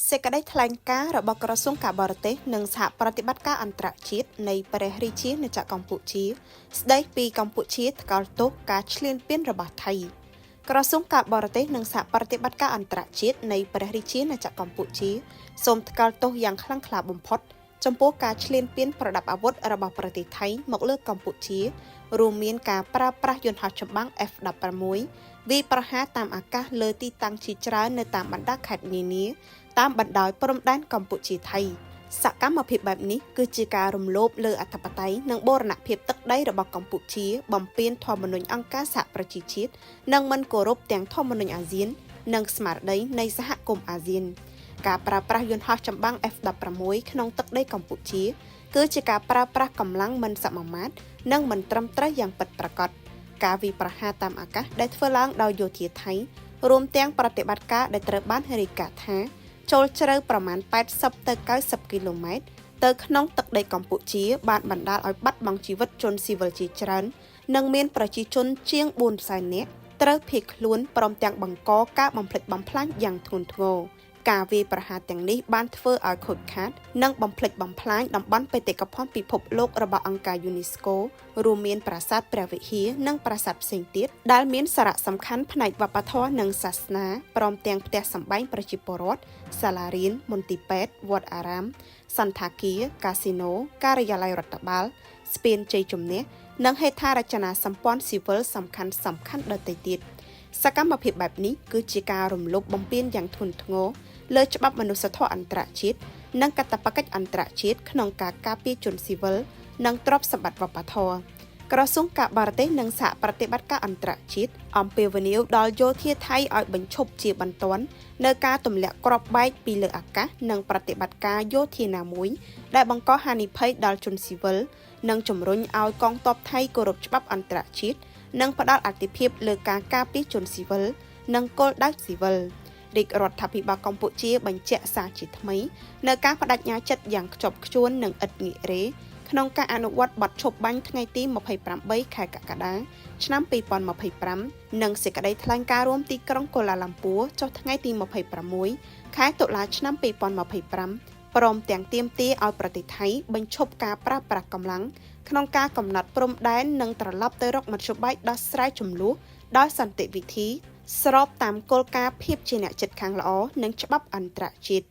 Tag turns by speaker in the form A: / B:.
A: សេចក្តីថ្លែងការណ៍របស់ក្រសួងការបរទេសនិងសហប្រតិបត្តិការអន្តរជាតិនៃព្រះរាជាណាចក្រកម្ពុជាស្តីពីកម្ពុជាថ្កោលទោសការឈ្លានពានរបស់ថៃក្រសួងការបរទេសនិងសហប្រតិបត្តិការអន្តរជាតិនៃព្រះរាជាណាចក្រកម្ពុជាសូមថ្កោលទោសយ៉ាងខ្លាំងក្លាបំផុតចំពោះការឈ្លានពានប្រដាប់អាវុធរបស់ប្រទេសថៃមកលើកម្ពុជារួមមានការប្រើប្រាស់យន្តហោះចម្បាំង F-16 វាយប្រហារតាមអាកាសលើទីតាំងជាច្រើននៅតាមបណ្ដាខេត្តនានាតាមបណ្ដោយព្រំដែនកម្ពុជាថៃសកម្មភាពបែបនេះគឺជាការរំលោភលើអធិបតេយ្យនិងបូរណភាពទឹកដីរបស់កម្ពុជាបំពានធម្មនុញ្ញអង្គការសហប្រជាជាតិនិងមិនគោរពទាំងធម្មនុញ្ញអាស៊ាននិងស្មារតីនៃសហគមន៍អាស៊ានការប្រើប្រាស់យន្តហោះចម្បាំង F-16 ក្នុងទឹកដីកម្ពុជាគឺជាការប្រើប្រាស់កម្លាំងមិនសមមាត្រនិងមិនត្រឹមត្រូវយ៉ាងពិតប្រាកដការវាយប្រហារតាមអាកាសដែលធ្វើឡើងដោយយោធាថៃរួមទាំងប្រតិបត្តិការដែលត្រូវបានរាយការណ៍ថាចូលជ្រៅប្រមាណ80ទៅ90គីឡូម៉ែត្រទៅក្នុងទឹកដីកម្ពុជាបានបណ្ដាលឲ្យបាត់បង់ជីវិតជនស៊ីវិលជាច្រើននិងមានប្រជាជនជាង400,000នាក់ត្រូវភៀសខ្លួនព្រមទាំងបង្កការបំផ្លិចបំផ្លាញយ៉ាងធ្ងន់ធ្ងរការវាយប្រហារទាំងនេះបានធ្វើឲ្យខូចខាតនិងបំផ្លិចបំផ្លាញតំបន់បេតិកភណ្ឌពិភពលោករបស់អង្គការ UNESCO រួមមានប្រាសាទព្រះវិហារនិងប្រាសាទផ្សេងទៀតដែលមានសារៈសំខាន់ផ្នែកវប្បធម៌និងសាសនាព្រមទាំងផ្ទះសម្បែងប្រជាពលរដ្ឋសាលារៀនមន្ទីរពេទ្យវត្តអារាមសន្តាគារកាស៊ីណូការិយាល័យរដ្ឋបាលស្ពានជ័យជំនះនិងហេដ្ឋារចនាសម្ព័ន្ធស៊ីវិលសំខាន់ដទៃទៀតសកម្មភាពបែបនេះគឺជាការរំលោភបំពានយ៉ាងធ្ងន់ធ្ងរលើច្បាប់មនុស្សធម៌អន្តរជាតិនិងកាតព្វកិច្ចអន្តរជាតិក្នុងការការពារជនស៊ីវិលនិងទ្រព្យសម្បត្តិវប្បធម៌ក្រសួងការបរទេសនិងសហប្រតិបត្តិការអន្តរជាតិអំពាវនាវដល់យោធាថៃឲ្យបញ្ឈប់ជាបន្ទាន់នៅការទម្លាក់គ្រាប់បែកពីលើអាកាសនិងប្រតិបត្តិការយោធាណាមួយដែលបង្កហានិភ័យដល់ជនស៊ីវិលនិងជំរុញឲ្យកងទ័ពថៃគោរពច្បាប់អន្តរជាតិនិងផ្ដល់អាទិភាពលើការការពារជនស៊ីវិលនិងគោលដៅស៊ីវិលរាជរដ្ឋាភិបាលកម្ពុជាបញ្ជាក់សារជាថ្មីនៅការបដិញ្ញាចិត្តយ៉ាងខ្ជាប់ខ្ជួននិងឥតងាករេក្នុងការអនុវត្តបទឈប់បាញ់ថ្ងៃទី28ខែកក្កដាឆ្នាំ2025និងសេចក្តីថ្លែងការណ៍រួមទីក្រុងកូឡាឡាំពួរចុះថ្ងៃទី26ខែតុលាឆ្នាំ2025ព្រមទាំងទាមទារឲ្យប្រទេសថៃបញ្ឈប់ការប្រើប្រាស់កម្លាំងក្នុងការកំណត់ព្រំដែននិងត្រឡប់ទៅរកមធ្យោបាយដោះស្រាយជម្លោះដោយសន្តិវិធីស្របតាមគោលការណ៍ភាពជាអ្នកជិតខាងល្អនិងច្បាប់អន្តរជាតិ